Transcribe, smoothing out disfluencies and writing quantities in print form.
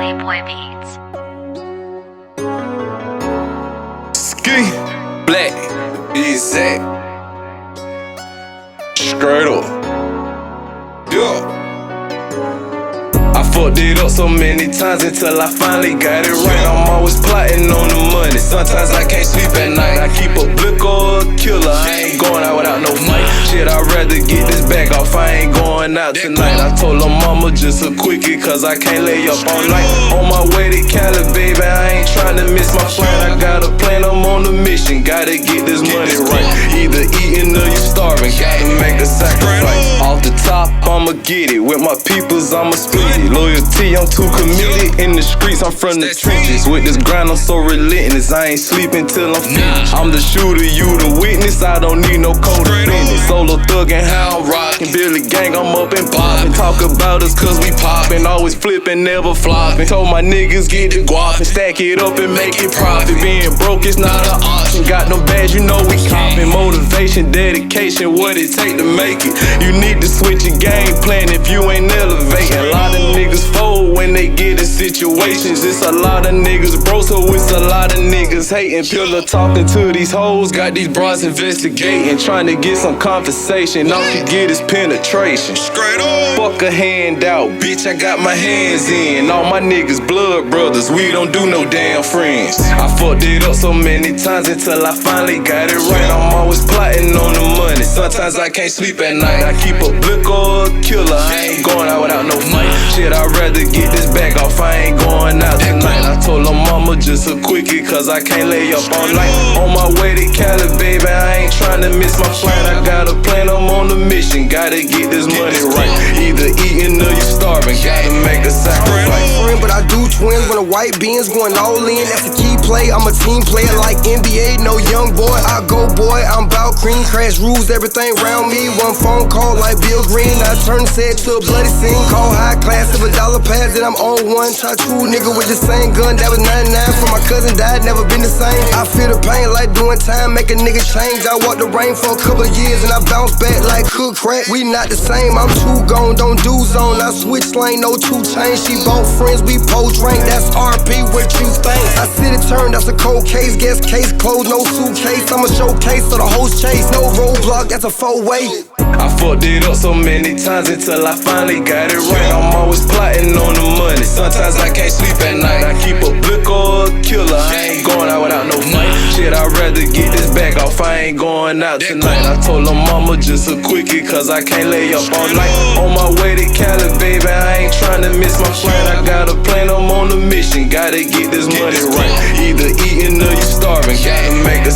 Playboy Beats. Ski, black, exact, straight up, yeah. I fucked it up so many times until I finally got it right. I'm always plotting on the money. Sometimes I can't sleep at night. I keep a blick or a killer. I ain't going out without no fight. Shit, I'd rather get this bag off. I ain't going out tonight. I told her mama just a quickie, cause I can't lay up all night. On my way to Cali, baby, I ain't trying to miss my flight. I got a plan, I'm on a mission. Gotta get this money right. Either eating or you starving. Gotta make a sacrifice. Off the top, I'ma get it. With my peoples, I'ma split it. Loyalty, I'm too committed. In the streets, I'm from the trenches. With this grind, I'm so relentless. I ain't sleeping till I'm finished. I'm the shooter, you the witness. I don't need no co-defendant. Solo thuggin', how I'm rockin'. Billy gang, I'm up and poppin'. Talk about us cause we poppin'. Always flippin', never floppin'. Told my niggas get the guap and stack it up and make it profit. Being broke is not an option. Got no badge, you know we coppin'. Motivation, dedication, what it take to make it. You need to switch your game plan if you ain't elevating. A lot of niggas fold when they get in situations. It's a lot of niggas bro, so it's a lot of niggas hating. Pillar talking to these hoes, got these bras investigating, trying to get some conversation. All she get is penetration. Straight up. Fuck a handout, bitch, I got my hands in. All my niggas blood brothers, we don't do no damn friends. I fucked it up so many times until I finally got it right. I'm always plotting on the money. Sometimes I can't sleep at night. I keep a blick or a killer. I ain't going out without no fight. Shit, I'd rather get this bag off. I ain't going out tonight. I told her mama just a quickie, cause I can't lay up all night. On my way to Cali, baby, I ain't trying to miss my flight. I got a plan, I'm on a mission. Gotta get this money right. Either eating or you starving. Gotta make a sacrifice. But I do twins when the white beans going all in. That's the key play. I'm a team player like NBA. No young boy, I go boy. I'm bout cream, crash rules, everything around me. One phone call like Bill Green. I turn said to a bloody scene. Call high class of $1 pads that I'm on one. Try true nigga with the same gun that was 99 from my cousin died. Never been the same. I feel the pain like doing time, make a nigga change. I walked the rain for a couple of years and I bounced back like cook crack. We not the same. I'm too gone, don't do zone. I switch lane, no 2 chains. She bought friends, we post rank. That's RP. What you think? I sit and turn, that's a cold case. Gas case closed, no suitcase. I'm a showcase so the host chase. No roadblock, that's a 4-way. I fucked it up so many times until I finally got it right. I'm always plotting on the money. Sometimes I can't sleep at night. I keep a blick or a killer. I ain't going out without no fight. Shit, I'd rather get this bag off. I ain't going out tonight. I told her mama just a quickie, cause I can't lay up all night. On my way to Cali, baby, I ain't trying to miss my flight. I got a plan, I'm on a mission. Gotta get this money right. Either eating or you starving. Gotta make a